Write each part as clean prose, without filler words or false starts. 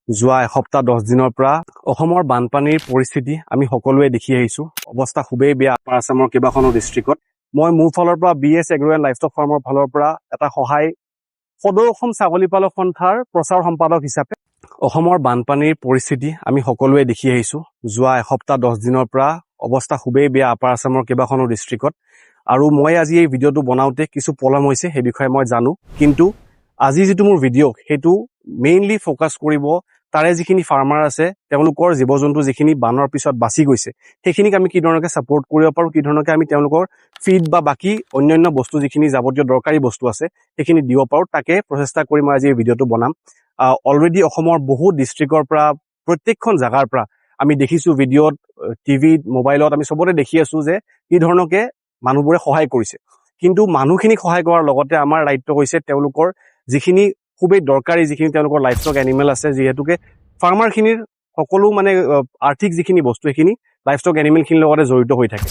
যোৱা এসপ্তাহ 10 দিনৰ পৰা অসমৰ বানপানীৰ পৰিস্থিতি আমি সকলোৱে দেখি আহিছো। অৱস্থা খুবেই বেয়া আপাৰ আসামৰ কেইবাখনো ডিষ্ট্ৰিক্টত। মই মোৰ ফালৰ পৰা BS এগ্ৰ এণ্ড লাইভষ্টক ফাৰ্মৰ ফালৰ পৰা এটা সহায় সদৌ অসম ছাগলী পালক সন্থাৰ প্ৰচাৰ সম্পাদক হিচাপে অসমৰ বানপানীৰ পৰিস্থিতি আমি সকলোৱে দেখি আহিছো। যোৱা এসপ্তাহ 10 দিনৰ পৰা অৱস্থা খুবেই বেয়া আপাৰ আসামৰ কেইবাখনো ডিষ্ট্ৰিক্টত। আৰু মই আজি এই ভিডিঅ'টো বনাওঁতে কিছু পলম হৈছে, সেই বিষয়ে মই জানো। কিন্তু আজি যিটো মোৰ ভিডিঅ' সেইটো মেইনলি ফ'কাছ কৰিব তাৰে যিখিনি ফাৰ্মাৰ আছে তেওঁলোকৰ জীৱ জন্তু যিখিনি বানৰ পিছত বাচি গৈছে সেইখিনিক আমি কি ধৰণে ছাপোৰ্ট কৰিব পাৰো, কি ধৰণে আমি তেওঁলোকৰ ফিড বা বাকি অন্যান্য বস্তু যিখিনি যাৱতীয় দৰকাৰী বস্তু আছে সেইখিনি দিব পাৰো, তাকে প্ৰচেষ্টা কৰি মই আজি এই ভিডিঅ'টো বনাম। অলৰেডি অসমৰ বহু ডিষ্ট্ৰিক্টৰ পৰা প্ৰত্যেকখন জাগাৰ পৰা আমি দেখিছো ভিডিঅ'ত, টিভিত, মোবাইলত আমি চবতে দেখি আছো যে কি ধৰণকে মানুহবোৰে সহায় কৰিছে। কিন্তু মানুহখিনিক সহায় কৰাৰ লগতে আমাৰ দায়িত্ব হৈছে তেওঁলোকৰ যিখিনি খুবেই দৰকাৰী যিখিনি তেওঁলোকৰ লাইভষ্টক এনিমেল আছে, যিহেতুকে ফাৰ্মাৰখিনিৰ সকলো আৰ্থিক যিখিনি বস্তু সেইখিনি লাইভষ্টক এনিমেলখিনিৰ লগতে জড়িত হৈ থাকে।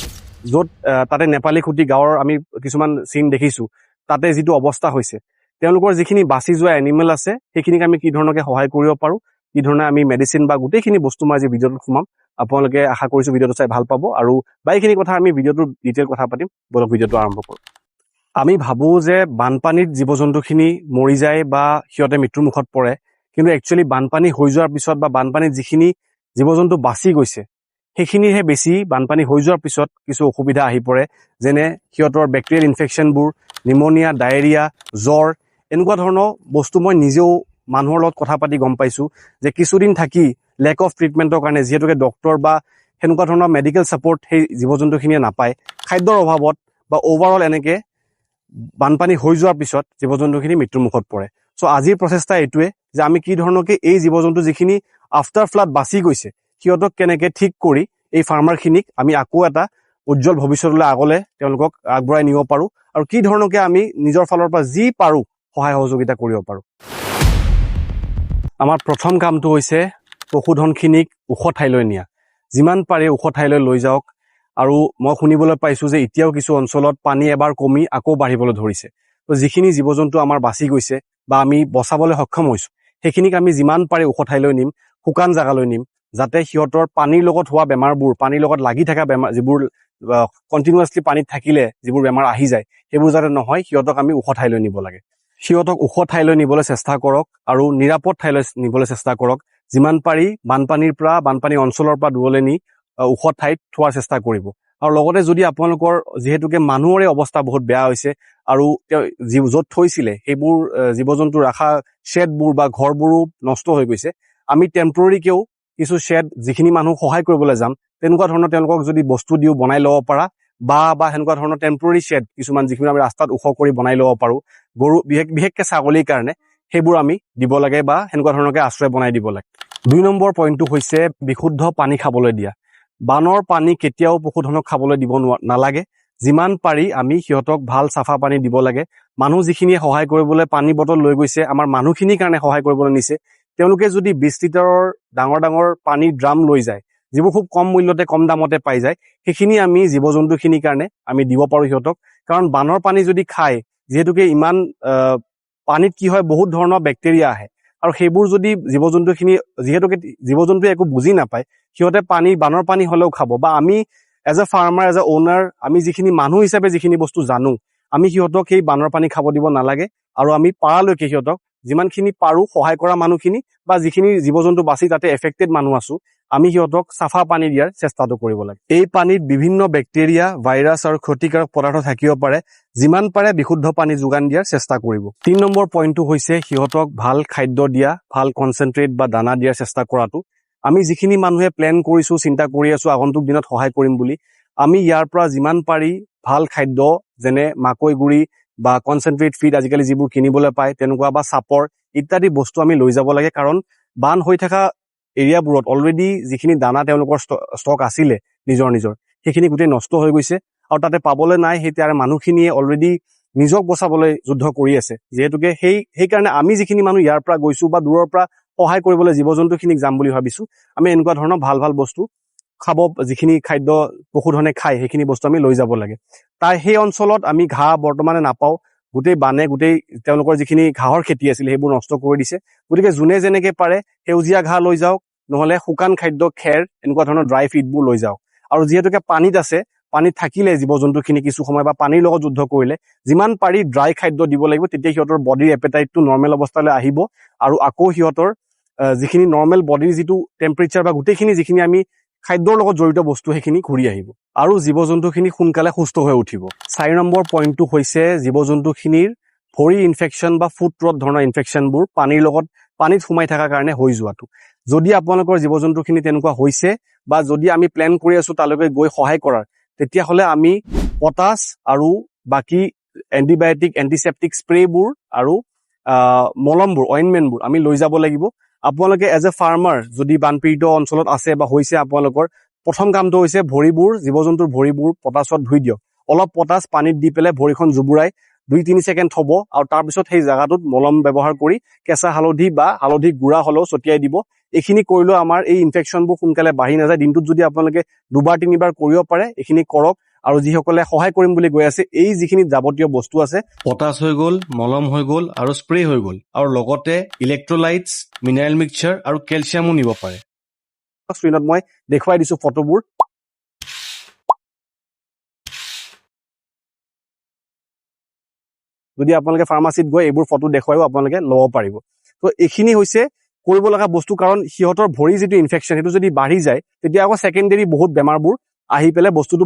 য'ত তাতে নেপালী খুটি গাঁৱৰ আমি কিছুমান চিন দেখিছো, তাতে যিটো অৱস্থা হৈছে তেওঁলোকৰ যিখিনি বাচি যোৱা এনিমেল আছে সেইখিনিক আমি কি ধৰণকে সহায় কৰিব পাৰো, কি ধৰণে আমি মেডিচিন বা গোটেইখিনি বস্তু মই আজি ভিডিঅ'টোত সোমাম। আপোনালোকে আশা কৰিছো ভিডিঅ'টো চাই ভাল পাব আৰু বাকীখিনি কথা আমি ভিডিঅ'টোৰ ডিটেইল কথা পাতিম। বলক ভিডিঅ'টো আৰম্ভ কৰোঁ। আমি ভাবো যে বানপানীত জীৱ জন্তুখিনি মৰি যায় বা সিহঁতে মৃত্যুৰ মুখত পৰে, কিন্তু একচুৱেলি বানপানী হৈ যোৱাৰ পিছত বা বানপানীত যিখিনি জীৱ জন্তু বাচি গৈছে সেইখিনিহে বেছি বানপানী হৈ যোৱাৰ পিছত কিছু অসুবিধা আহি পৰে, যেনে সিহঁতৰ বেক্টেৰিয়েল ইনফেকশ্যনবোৰ, নিমনিয়া, ডায়েৰিয়া, জ্বৰ, এনেকুৱা ধৰণৰ বস্তু মই নিজেও মানুহৰ লগত কথা পাতি গম পাইছো যে কিছুদিন থাকি লেক অফ ট্ৰিটমেণ্টৰ কাৰণে যিহেতুকে ডক্টৰ বা সেনেকুৱা ধৰণৰ মেডিকেল ছাপোৰ্ট সেই জীৱ জন্তুখিনিয়ে নাপায়, খাদ্যৰ অভাৱত বা অভাৰঅল এনেকে বানপানী হৈ যোৱাৰ পিছত জীৱ জন্তুখিনি মৃত্যুৰ মুখত পৰে। চ' আজিৰ প্ৰচেষ্টা এইটোৱে যে আমি কি ধৰণকে এই জীৱ জন্তু যিখিনি আফটাৰ ফ্লাড বাচি গৈছে সিহঁতক কেনেকে ঠিক কৰি এই ফাৰ্মাৰখিনিক আমি আকৌ এটা উজ্জ্বল ভৱিষ্যতলৈ আগলে তেওঁলোকক আগবঢ়াই নিব পাৰো আৰু কি ধৰণকে আমি নিজৰ ফালৰ পৰা যি পাৰো সহায় সহযোগিতা কৰিব পাৰো। আমাৰ প্ৰথম কামটো হৈছে পশুধনখিনিক ওখ ঠাইলৈ নিয়া। যিমান পাৰে ওখ ঠাইলৈ লৈ যাওক। আৰু মই শুনিবলৈ পাইছো যে এতিয়াও কিছু অঞ্চলত পানী এবাৰ কমি আকৌ বাঢ়িবলৈ ধৰিছে। তো যিখিনি জীৱ জন্তু আমাৰ বাচি গৈছে বা আমি বচাবলৈ সক্ষম হৈছো সেইখিনিক আমি যিমান পাৰে ওখ ঠাইলৈ নিম, শুকান জাগালৈ নিম, যাতে সিহঁতৰ পানীৰ লগত হোৱা বেমাৰবোৰ, পানীৰ লগত লাগি থকা বেমাৰ, যিবোৰ কণ্টিনিউৱাছলি পানীত থাকিলে যিবোৰ বেমাৰ আহি যায় সেইবোৰ যাতে নহয়, সিহঁতক আমি ওখ ঠাইলৈ নিব লাগে। সিহঁতক ওখ ঠাইলৈ নিবলৈ চেষ্টা কৰক আৰু নিৰাপদ ঠাইলৈ নিবলৈ চেষ্টা কৰক। যিমান পাৰি বানপানী অঞ্চলৰ পৰা দূৰলৈ নি ওখ ঠাইত থোৱাৰ চেষ্টা কৰিব। আৰু লগতে যদি আপোনালোকৰ যিহেতুকে মানুহৰে অৱস্থা বহুত বেয়া হৈছে আৰু য'ত থৈছিলে সেইবোৰ জীৱ জন্তু ৰখা শ্বেডবোৰ বা ঘৰবোৰো নষ্ট হৈ গৈছে, আমি টেম্পৰৰীকেও কিছু শ্বেড যিখিনি মানুহ সহায় কৰিবলৈ যাম তেনেকুৱা ধৰণৰ তেওঁলোকক যদি বস্তু দিও বনাই ল'ব পাৰা বা সেনেকুৱা ধৰণৰ টেম্পৰৰী শ্বেড কিছুমান যিখিনি আমি ৰাস্তাত ওখ কৰি বনাই ল'ব পাৰো গৰু বিশেষকে ছাগলীৰ কাৰণে, সেইবোৰ আমি দিব লাগে বা সেনেকুৱা ধৰণকে আশ্ৰয় বনাই দিব লাগে। 2 নম্বৰ পইণ্টটো হৈছে বিশুদ্ধ পানী খাবলৈ দিয়া। বানৰ পানী কেতিয়াও পশুধনক খাবলৈ দিব নালাগে। যিমান পাৰি আমি সিহঁতক ভাল চাফা পানী দিব লাগে। মানুহ যিখিনিয়ে সহায় কৰিবলৈ পানী বটল লৈ গৈছে, আমাৰ মানুহখিনিৰ কাৰণে সহায় কৰিবলৈ নিছে, তেওঁলোকে যদি 20 লিটাৰৰ ডাঙৰ ডাঙৰ পানীৰ ড্ৰাম লৈ যায়, যিবোৰ খুব কম মূল্যতে কম দামতে পাই যায়, সেইখিনি আমি জীৱ জন্তুখিনিৰ কাৰণে আমি দিব পাৰো সিহঁতক। কাৰণ বানৰ পানী যদি খায়, যিহেতুকে ইমান পানীত কি হয় বহুত ধৰণৰ বেক্টেৰিয়া আহে আৰু সেইবোৰ যদি জীৱ জন্তুখিনি, যিহেতুকে জীৱ জন্তুৱে একো বুজি নাপায়, সিহঁতে বানৰ পানী হলেও খাব। বা আমি as a farmer, as a owner, আমি যিখিনি মানুহ হিচাপে যিখিনি বস্তু জানো, আমি সিহঁতক সেই বানৰ পানী খাব দিব নালাগে। আৰু আমি পাৰালৈকে সিহঁতক যিমানখিনি পাৰো সহায় কৰা মানুহখিনি বা যিখিনি জীৱ জন্তু বাচি তাতে এফেক্টেড মানুহ আছো, আমি সিহঁতক চাফা পানী দিয়াৰ চেষ্টাটো কৰিব লাগে। এই পানীত বিভিন্ন বেক্টেৰিয়া, ভাইৰাছ আৰু ক্ষতিকাৰক পদাৰ্থ থাকিব পাৰে। যিমান পাৰে বিশুদ্ধ পানী যোগান দিয়াৰ চেষ্টা কৰিব। 3 নম্বৰ পইণ্টটো হৈছে সিহঁতক ভাল খাদ্য দিয়া, ভাল কনচেনট্ৰেট বা দানা দিয়াৰ চেষ্টা কৰাটো। আমি যিখিনি মানুহে প্লেন কৰিছো, চিন্তা কৰি আছো আগন্তুক দিনত সহায় কৰিম বুলি, আমি ইয়াৰ পৰা যিমান পাৰি ভাল খাদ্য যেনে মাকৈ গুৰি বা কনচেনট্ৰেট ফিড আজিকালি যিবোৰ কিনিবলৈ পায় তেনেকুৱা বা চাপৰ ইত্যাদি বস্তু আমি লৈ যাব লাগে। কাৰণ বান হৈ থকা এৰিয়াবোৰত অলৰেডি যিখিনি দানা তেওঁলোকৰ ষ্টক আছিলে নিজৰ সেইখিনি গোটেই নষ্ট হৈ গৈছে আৰু তাতে পাবলৈ নাই। তাৰে মানুহখিনিয়ে অলৰেডি নিজক বচাবলৈ যুদ্ধ কৰি আছে। যিহেতুকে সেইকাৰণে আমি যিখিনি মানুহ ইয়াৰ পৰা গৈছো বা দূৰৰ পৰা সহায় কৰিবলৈ জীৱ জন্তুখিনিক যাম বুলি ভাবিছো, আমি এনেকুৱা ধৰণৰ ভাল ভাল বস্তু খাব, যিখিনি খাদ্য পশুধনে খায় সেইখিনি বস্তু আমি লৈ যাব লাগে। তাৰ সেই অঞ্চলত আমি ঘাঁহ বৰ্তমানে নাপাওঁ, গোটেই বানে গোটেই তেওঁলোকৰ যিখিনি ঘাঁহৰ খেতি আছিল সেইবোৰ নষ্ট কৰি দিছে। গতিকে যোনে যেনেকে পাৰে সেউজীয়া ঘাঁহ লৈ যাওক, নহলে শুকান খাদ্য খেৰ এনেকুৱা ধৰণৰ ড্ৰাই ফিডবোৰ লৈ যাওক। আৰু যিহেতুকে পানীত আছে, পানীত থাকিলে জীৱ জন্তুখিনি কিছু সময় বা পানীৰ লগত যুদ্ধ কৰিলে যিমান পাৰি ড্ৰাই খাদ্য দিব লাগিব, তেতিয়া সিহঁতৰ বডিৰ এপেটাইটটো নৰ্মেল অৱস্থালৈ আহিব আৰু আকৌ সিহঁতৰ যিখিনি নৰ্মেল বডিৰ যিটো টেম্পাৰেচাৰ বা গোটেইখিনি যিখিনি আমি খাদ্যৰ লগত জড়িত বস্তু সেইখিনি ঘূৰি আহিব আৰু জীৱ জন্তুখিনি সোনকালে সুস্থ হৈ উঠিব। 4 নম্বৰ পইণ্টটো হৈছে জীৱ জন্তুখিনিৰ ভৰি ইনফেকশ্যন বা ফুট ৰট ধৰণৰ ইনফেকশ্যনবোৰ পানীত সোমাই থকাৰ কাৰণে হৈ যোৱাটো। যদি আপোনালোকৰ জীৱ জন্তুখিনি তেনেকুৱা হৈছে বা যদি আমি প্লেন কৰি আছো তালৈকে গৈ সহায় কৰাৰ, তেতিয়াহ'লে আমি পটাছ আৰু বাকী এণ্টিবায়টিক এণ্টিছেপ্টিক স্প্ৰেবোৰ আৰু মলমবোৰ অইনমেণ্টবোৰ আমি লৈ যাব লাগিব। আপোনালোকে এজ এ ফাৰ্মাৰ যদি বানপীড়িত অঞ্চলত আছে বা হৈছে আপোনালোকৰ, প্ৰথম কামটো হৈছে জীৱ জন্তুৰ ভৰিবোৰ পটাছত ধুই দিয়ক। অলপ পটাছ পানীত দি পেলাই ভৰিখন জুবুৰাই 2-3 ছেকেণ্ড থব আৰু তাৰপিছত সেই জাগাটোত মলম ব্যৱহাৰ কৰি কেঁচা হালধি বা হালধি গুড়া হলেও ছটিয়াই দিব। এইখিনি কৰিলেও আমাৰ এই ইনফেকশ্যনবোৰ সোনকালে বাঢ়ি নাযায়। দিনটোত যদি আপোনালোকে 2-3 কৰিব পাৰে, এইখিনি কৰক। আৰু যিসকলে সহায় কৰিম বুলি গৈ আছে, এই যিখিনি যাৱতীয় বস্তু আছে, পটাছ হৈ গ'ল, মলম হৈ গ'ল আৰু স্প্ৰে হৈ গ'ল, আৰু লগতে ইলেক্ট্ৰলাইটছ, মিনাৰেল মিক্সচাৰ আৰু কেলছিয়ামো নিব পাৰে। স্ক্ৰীনত মই দেখুৱাই দিছো ফটোবোৰ। যদি আপোনালোকে ফাৰ্মাচীত গৈ এইবোৰ ফটো দেখুৱাইও আপোনালোকে ল'ব পাৰিব। তো এইখিনি হৈছে কৰিব লগা বস্তু, কাৰণ সিহঁতৰ ভৰি যিটো ইনফেকশ্যন সেইটো যদি বাঢ়ি যায়, তেতিয়া আকৌ ছেকেণ্ডেৰী বহুত বেমাৰবোৰ আহি পেলাই বস্তুটো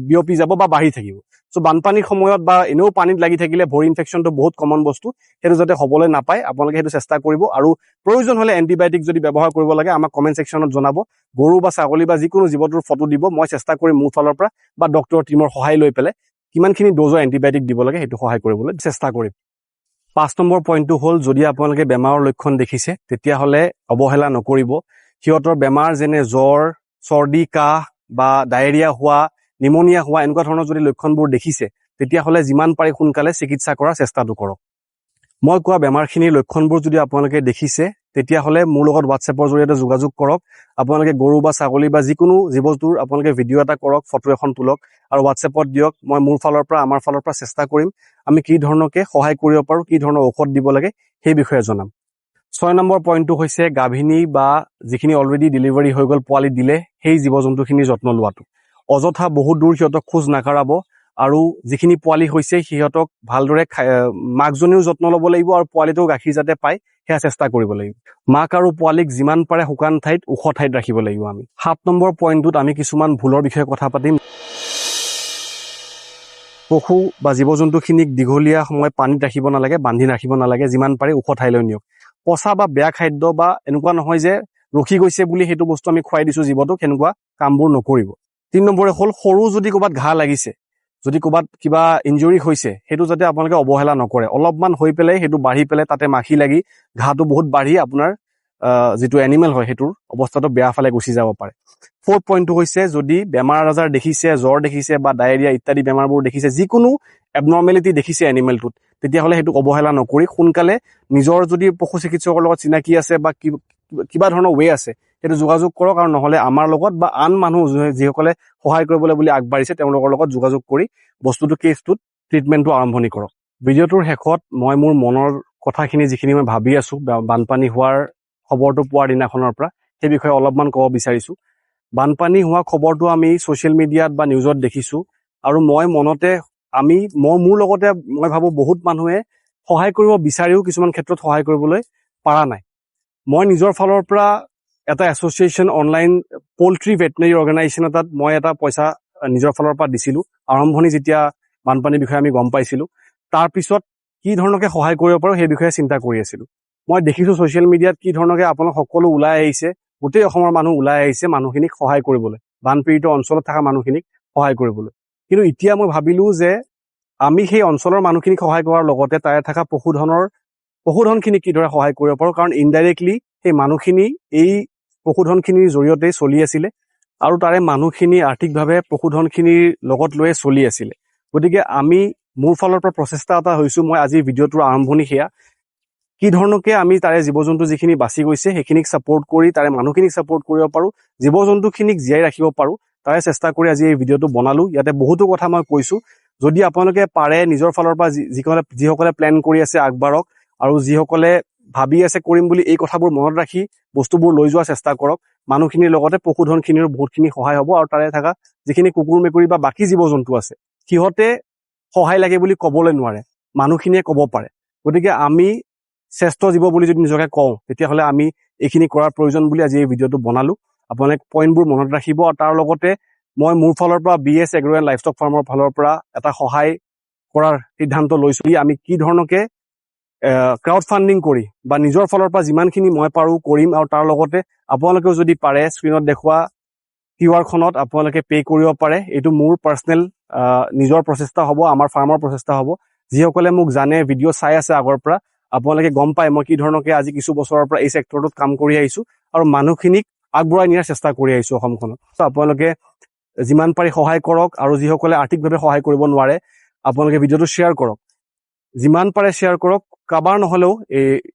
বিয়পি যাব বা বাঢ়ি থাকিব। চ' বানপানীৰ সময়ত বা এনেও পানীত লাগি থাকিলে ভৰি ইনফেকশ্যনটো বহুত কমন বস্তু, সেইটো যাতে হ'বলৈ নাপায় আপোনালোকে সেইটো চেষ্টা কৰিব। আৰু প্ৰয়োজন হ'লে এণ্টিবায়টিক যদি ব্যৱহাৰ কৰিব লাগে আমাক কমেণ্ট ছেকশ্যনত জনাব। গৰু বা ছাগলী বা যিকোনো জীৱটোৰ ফটো দিব, মই চেষ্টা কৰিম মোৰ ফালৰ পৰা বা ডক্টৰৰ টীমৰ সহায় লৈ পেলাই কিমানখিনি ড'জৰ এণ্টিবায়টিক দিব লাগে সেইটো সহায় কৰিবলৈ চেষ্টা কৰিম। 5 নম্বৰ পইণ্টটো হ'ল, যদি আপোনালোকে বেমাৰৰ লক্ষণ দেখিছে তেতিয়াহ'লে অৱহেলা নকৰিব। সিহঁতৰ বেমাৰ যেনে জ্বৰ, চৰ্দি, কাহ বা ডায়েৰিয়া হোৱা, নিমনিয়া হোৱা এনেকুৱা ধৰণৰ যদি লক্ষণবোৰ দেখিছে, তেতিয়াহ'লে যিমান পাৰি সোনকালে চিকিৎসা কৰাৰ চেষ্টাটো কৰক। মই কোৱা বেমাৰখিনিৰ লক্ষণবোৰ যদি আপোনালোকে দেখিছে, তেতিয়াহ'লে মোৰ লগত হোৱাটছএপৰ জৰিয়তে যোগাযোগ কৰক। আপোনালোকে গৰু বা ছাগলী বা যিকোনো জীৱটোৰ আপোনালোকে ভিডিঅ' এটা কৰক, ফটো এখন তোলক আৰু হোৱাটছএপত দিয়ক। মই মোৰ ফালৰ পৰা আমাৰ ফালৰ পৰা চেষ্টা কৰিম আমি কি ধৰণকে সহায় কৰিব পাৰোঁ, কি ধৰণৰ ঔষধ দিব লাগে সেই বিষয়ে জনাম। 6 নম্বৰ পইণ্টটো হৈছে গাভিনী বা যিখিনি অলৰেডি ডেলিভাৰী হৈ গ'ল, পোৱালি দিলে, সেই জীৱ জন্তুখিনিৰ যত্ন লোৱাটো। অযথা বহুত দূৰ সিহঁতক খোজ নাকাঢ়াব আৰু যিখিনি পোৱালি হৈছে সিহঁতক ভালদৰে মাকজনীও যত্ন ল'ব লাগিব আৰু পোৱালিটোও গাখীৰ যাতে পায় সেয়া চেষ্টা কৰিব লাগিব। মাক আৰু পোৱালিক যিমান পাৰে শুকান ঠাইত, ওখ ঠাইত ৰাখিব লাগিব আমি। 7 নম্বৰ পইণ্টটোত আমি কিছুমান ভুলৰ বিষয়ে কথা পাতিম। পশু বা জীৱ জন্তুখিনিক দীঘলীয়া সময় পানীত ৰাখিব নালাগে, বান্ধি ৰাখিব নালাগে, যিমান পাৰে ওখ ঠাইলৈ নিয়ক। পচা বা বেয়া খাদ্য বা এনেকুৱা নহয় যে ৰখি গৈছে বুলি সেইটো বস্তু আমি খুৱাই দিছো জীৱটোক, সেনেকুৱা কামবোৰ নকৰিব। 3 নম্বৰে হ'ল, সৰু যদি ক'ৰবাত ঘাঁ লাগিছে, যদি ক'ৰবাত কিবা ইনজুৰি হৈছে, সেইটো যাতে আপোনালোকে অৱহেলা নকৰে। অলপমান হৈ পেলাই সেইটো বাঢ়ি পেলাই তাতে মাখি লাগি ঘাঁটো বহুত বাঢ়ি আপোনাৰ যিটো এনিমেল হয় সেইটোৰ অৱস্থাটো বেয়া ফালে গুচি যাব পাৰে। 4th পইণ্টটো হৈছে, যদি বেমাৰ আজাৰ দেখিছে, জ্বৰ দেখিছে বা ডায়েৰিয়া ইত্যাদি বেমাৰবোৰ দেখিছে, যিকোনো এবনৰ্মেলিটি দেখিছে এনিমেলটোত, তেতিয়াহ'লে সেইটো অৱহেলা নকৰি সোনকালে নিজৰ যদি পশু চিকিৎসকৰ লগত চিনাকি আছে বা কিবা ধৰণৰ ৱে আছে সেইটো যোগাযোগ কৰক, আৰু নহ'লে আমাৰ লগত বা আন মানুহ যিসকলে সহায় কৰিবলৈ বুলি আগবাঢ়িছে তেওঁলোকৰ লগত যোগাযোগ কৰি কেছটোত ট্ৰিটমেণ্টটো আৰম্ভণি কৰক। ভিডিঅ'টোৰ শেষত মই মোৰ মনৰ কথাখিনি যিখিনি মই ভাবি আছো বানপানী হোৱাৰ খবৰটো পোৱাৰ দিনাখনৰ পৰা, সেই বিষয়ে অলপমান ক'ব বিচাৰিছো। বানপানী হোৱা খবৰটো আমি ছ'চিয়েল মিডিয়াত বা নিউজত দেখিছো, আৰু মই মোৰ লগতে মই ভাবো বহুত মানুহে সহায় কৰিব বিচাৰিও কিছুমান ক্ষেত্ৰত সহায় কৰিবলৈ পৰা নাই। মই নিজৰ ফালৰ পৰা এটা association online poultry veterinary organisation এটাত মই এটা পইচা নিজৰ ফালৰ পৰা দিছিলোঁ। আৰম্ভণি যেতিয়া বানপানীৰ বিষয়ে আমি গম পাইছিলোঁ, তাৰপিছত কি ধৰণকে সহায় কৰিব পাৰোঁ সেই বিষয়ে চিন্তা কৰি আছিলোঁ। মই দেখিছোঁ ছ'চিয়েল মিডিয়াত কি ধৰণকে আপোনালোক সকলো ওলাই আহিছে, গোটেই অসমৰ মানুহ ওলাই আহিছে মানুহখিনিক সহায় কৰিবলৈ, বানপীড়িত অঞ্চলত থকা মানুহখিনিক সহায় কৰিবলৈ। কিন্তু এতিয়া মই ভাবিলোঁ যে আমি সেই অঞ্চলৰ মানুহখিনিক সহায় কৰাৰ লগতে তাৰে থকা পশুধনখিনিক কিদৰে সহায় কৰিব পাৰোঁ, কাৰণ ইনডাইৰেক্টলি সেই মানুহখিনি এই পশুধনখিনিৰ জৰিয়তে চলি আছিলে আৰু তাৰে মানুহখিনি আৰ্থিকভাৱে পশুধনখিনিৰ লগত লৈয়ে চলি আছিলে। গতিকে মোৰ ফালৰ পৰা প্ৰচেষ্টা এটা হৈছোঁ, মই আজি ভিডিঅ'টোৰ আৰম্ভণি সেয়া, কি ধৰণকে আমি তাৰে জীৱ জন্তু যিখিনি বাচি গৈছে সেইখিনিক ছাপোৰ্ট কৰি তাৰে মানুহখিনিক ছাপোৰ্ট কৰিব পাৰোঁ, জীৱ জন্তুখিনিক জীয়াই ৰাখিব পাৰোঁ, তাৰে চেষ্টা কৰি আজি এই ভিডিঅ'টো বনালোঁ। ইয়াতে বহুতো কথা মই কৈছোঁ, যদি আপোনালোকে পাৰে নিজৰ ফালৰ পৰা যিসকলে প্লেন কৰি আছে আগবাঢ়ক, আৰু যিসকলে ভাবি আছে কৰিম বুলি এই কথাবোৰ মনত ৰাখি বস্তুবোৰ লৈ যোৱাৰ চেষ্টা কৰক। মানুহখিনিৰ লগতে পশুধনখিনিৰো বহুতখিনি সহায় হ'ব, আৰু তাৰে থকা যিখিনি কুকুৰ মেকুৰী বা বাকী জীৱ জন্তু আছে সিহঁতে সহায় লাগে বুলি ক'বলৈ নোৱাৰে, মানুহখিনিয়ে ক'ব পাৰে। গতিকে আমি শ্ৰেষ্ঠ জীৱ বুলি যদি নিজকে কওঁ, তেতিয়াহ'লে আমি এইখিনি কৰাৰ প্ৰয়োজন বুলি আজি এই ভিডিঅ'টো বনালো। আপোনালোকে পইণ্টবোৰ মনত ৰাখিব, আৰু তাৰ লগতে মই মোৰ ফালৰ পৰা BS এগ্ৰ এণ্ড লাইভষ্টক ফাৰ্মৰ ফালৰ পৰা এটা সহায় কৰাৰ সিদ্ধান্ত লৈছো। আমি কি ধৰণকে ক্ৰাউড ফাণ্ডিং কৰি বা নিজৰ ফালৰ পৰা যিমানখিনি মই পাৰো কৰিম, আৰু তাৰ লগতে আপোনালোকেও যদি পাৰে স্ক্ৰীণত দেখুওৱা QR খনত আপোনালোকে পে' কৰিব পাৰে। এইটো মোৰ পাৰ্চনেল নিজৰ প্ৰচেষ্টা হ'ব, আমাৰ ফাৰ্মৰ প্ৰচেষ্টা হ'ব। যিসকলে মোক জানে, ভিডিঅ' চাই আছে আগৰ পৰা, আপোনালোকে গম পায় মই কি ধৰণকে আজি কিছু বছৰৰ পৰা এই ছেক্টৰটোত কাম কৰি আহিছো আৰু মানুহখিনিক আগবঢ়াই নিয়াৰ চেষ্টা কৰি আহিছো অসমখনত। আপোনালোকে যিমান পাৰি সহায় কৰক, আৰু যিসকলে আৰ্থিকভাৱে সহায় কৰিব নোৱাৰে আপোনালোকে ভিডিঅ'টো শ্বেয়াৰ কৰক, যিমান পাৰে শ্বেয়াৰ কৰক। কাবাৰ নহ'লেও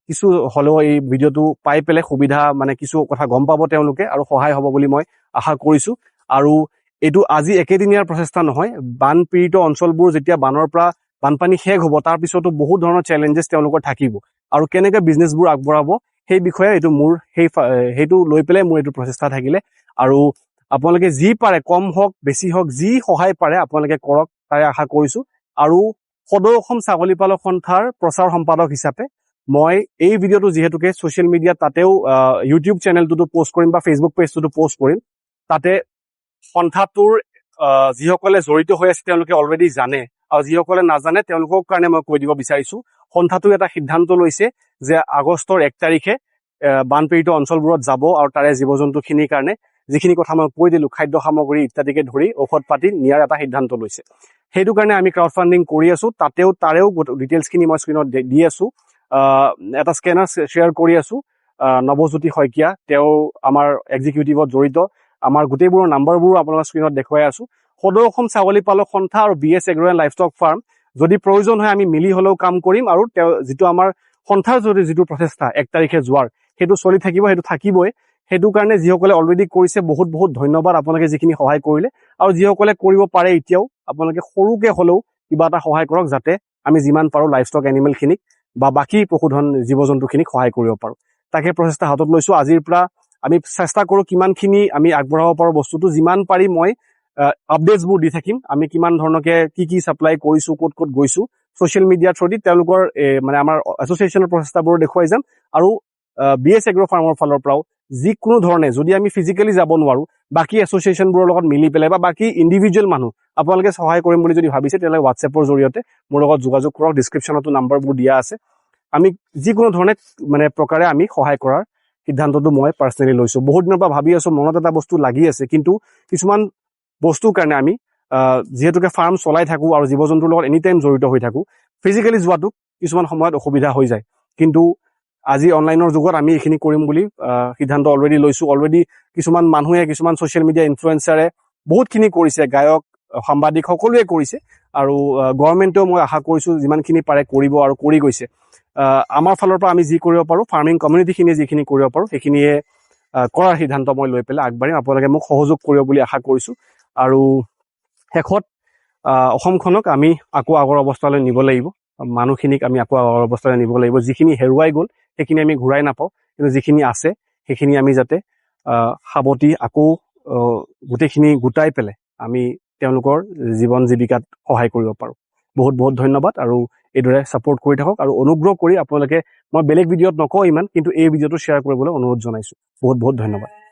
কিছু হ'লেও এই ভিডিঅ'টো পাই পেলাই সুবিধা মানে কিছু কথা গম পাব তেওঁলোকে, আৰু সহায় হ'ব বুলি মই আশা কৰিছো। আৰু এইটো আজি একেদিনীয়াৰ প্ৰচেষ্টা নহয়, বানপীড়িত অঞ্চলবোৰ যেতিয়া বানপানী শেষ হ'ব তাৰ পিছতো বহুত ধৰণৰ চেলেঞ্জেছ তেওঁলোকৰ থাকিব, আৰু কেনেকৈ বিজনেছবোৰ আগবঢ়াব সেই বিষয়ে এইটো মোৰ সেইটো লৈ পেলাই মোৰ এইটো প্ৰচেষ্টা থাকিলে। আৰু আপোনালোকে যি পাৰে, কম হওক বেছি হওক, যি সহায় পাৰে আপোনালোকে কৰক, তাৰে আশা কৰিছো। আৰু সদৌ অসম ছাগলী পালক সন্থাৰ প্ৰচাৰ সম্পাদক হিচাপে মই এই ভিডিঅ'টো যিহেতুকে ছ'চিয়েল মিডিয়াত তাতেও ইউটিউব চেনেলটোতো পষ্ট কৰিম বা ফেচবুক পেজটোতো পষ্ট কৰিম, তাতে সন্থাটোৰ যিসকলে জড়িত হৈ আছে তেওঁলোকে অলৰেডি জানে, আৰু যিসকলে নাজানে তেওঁলোকৰ কাৰণে মই কৈ দিব বিচাৰিছো। সন্থাটোৱে এটা সিদ্ধান্ত লৈছে যে আগষ্টৰ 1 তাৰিখে বানপীড়িত অঞ্চলবোৰত যাব, আৰু তাৰে জীৱ জন্তুখিনিৰ কাৰণে যিখিনি কথা মই কৈ দিলো, খাদ্য সামগ্ৰী ইত্যাদিকে ধৰি ঔষধ পাতি নিয়াৰ এটা সিদ্ধান্ত লৈছে। সেইটো কাৰণে আমি ক্ৰাউড ফাণ্ডিং কৰি আছো, তাৰেও ডিটেইলছখিনি মই স্ক্ৰীণত দি আছো। এটা স্কেনাৰ শ্বেয়াৰ কৰি আছো, নৱজ্যোতি শইকীয়া, তেওঁ আমাৰ এক্সিকিউটিভত জড়িত। আমাৰ গোটেইবোৰৰ নাম্বাৰবোৰো আপোনালোকৰ স্ক্ৰীণত দেখুৱাই আছো। সদৌ অসম ছাগলী পালক সন্থা আৰু BS agro and livestock farm, যদি প্ৰয়োজন হয় আমি মিলি হ'লেও কাম কৰিম, আৰু তেওঁ যিটো আমাৰ সন্থাৰ যিটো প্ৰচেষ্টা 1 তাৰিখে যোৱাৰ, সেইটো চলি থাকিব, সেইটো থাকিবই। সেইটো কাৰণে যিসকলে অলৰেডি কৰিছে বহুত বহুত ধন্যবাদ, আপোনালোকে যিখিনি সহায় কৰিলে। আৰু যিসকলে কৰিব পাৰে এতিয়াও আপোনালোকে সৰুকে হ'লেও কিবা এটা সহায় কৰক, যাতে আমি যিমান পাৰো লাইভষ্টক এনিমেলখিনিক বা বাকী পশুধন জীৱ জন্তুখিনিক সহায় কৰিব পাৰো। তাকে প্ৰচেষ্টা হাতত লৈছো। আজিৰ পৰা আমি চেষ্টা কৰো কিমানখিনি আমি আগবঢ়াব পাৰো বস্তুটো, যিমান পাৰি মই আপডেটছবোৰ দি থাকিম। আমি কিমান ধৰণকে কি চাপ্লাই কৰিছো, ক'ত ক'ত গৈছো, ছ'চিয়েল মিডিয়াৰ থ্ৰুদি তেওঁলোকৰ মানে আমাৰ এছ'চিয়েশ্যনৰ প্ৰচেষ্টাবোৰ দেখুৱাই যাম। আৰু BS এগ্ৰ ফাৰ্মৰ ফালৰ পৰাও যিকোনো ধৰণে যদি আমি ফিজিকেলি যাব নোৱাৰো, বাকী এছ'চিয়েশ্যনবোৰৰ লগত মিলি পেলাই বা বাকী ইণ্ডিভিজুৱেল মানুহ আপোনালোকে সহায় কৰিম বুলি যদি ভাবিছে, তেতিয়াহ'লে হোৱাটছএপৰ জৰিয়তে মোৰ লগত যোগাযোগ কৰক। ডিছক্ৰিপশ্যনতো নাম্বাৰবোৰ দিয়া আছে। আমি যিকোনো ধৰণে মানে প্ৰকাৰে আমি সহায় কৰাৰ সিদ্ধান্তটো মই পাৰ্চনেলি লৈছো। বহুত দিনৰ পৰা ভাবি আছো, মনত এটা বস্তু লাগি আছে, কিন্তু কিছুমান বস্তুৰ কাৰণে আমি যিহেতুকে ফাৰ্ম চলাই থাকো আৰু জীৱ জন্তুৰ লগত এনি টাইম জড়িত হৈ থাকো, ফিজিকেলি যোৱাটো কিছুমান সময়ত অসুবিধা হৈ যায়। কিন্তু আজি অনলাইনৰ যুগত আমি এইখিনি কৰিম বুলি সিদ্ধান্ত অলৰেডি লৈছো। অলৰেডি কিছুমান মানুহে, কিছুমান ছ'চিয়েল মিডিয়া ইনফ্লুৱেঞ্চাৰে বহুতখিনি কৰিছে, গায়ক, সাংবাদিক সকলোৱে কৰিছে, আৰু গভৰ্ণমেণ্টেও মই আশা কৰিছো যিমানখিনি পাৰে কৰিব, আৰু কৰি গৈছে। আমাৰ ফালৰ পৰা আমি যি কৰিব পাৰো, ফাৰ্মিং কমিউনিটিখিনিয়ে যিখিনি কৰিব পাৰো সেইখিনিয়ে কৰাৰ সিদ্ধান্ত মই লৈ পেলাই আগবাঢ়িম। আপোনালোকে মোক সহযোগ কৰিব বুলি আশা কৰিছো। আৰু শেষত অসমখনক আমি আকৌ আগৰ অৱস্থালৈ নিব লাগিব, মানুহখিনিক আমি আকৌ আগৰ অৱস্থালৈ নিব লাগিব। যিখিনি হেৰুৱাই গ'ল সেইখিনি আমি ঘূৰাই নাপাওঁ, কিন্তু যিখিনি আছে সেইখিনি আমি যাতে সাৱটি আকৌ গোটেইখিনি গোটাই পেলাই আমি তেওঁলোকৰ জীৱন জীৱিকাত সহায় কৰিব পাৰোঁ। বহুত বহুত ধন্যবাদ, আৰু এইদৰে ছাপোৰ্ট কৰি থাকক। আৰু অনুগ্ৰহ কৰি আপোনালোকে, মই বেলেগ ভিডিঅ'ত নকওঁ ইমান, কিন্তু এই ভিডিঅ'টো শ্বেয়াৰ কৰিবলৈ অনুৰোধ জনাইছোঁ। বহুত বহুত ধন্যবাদ।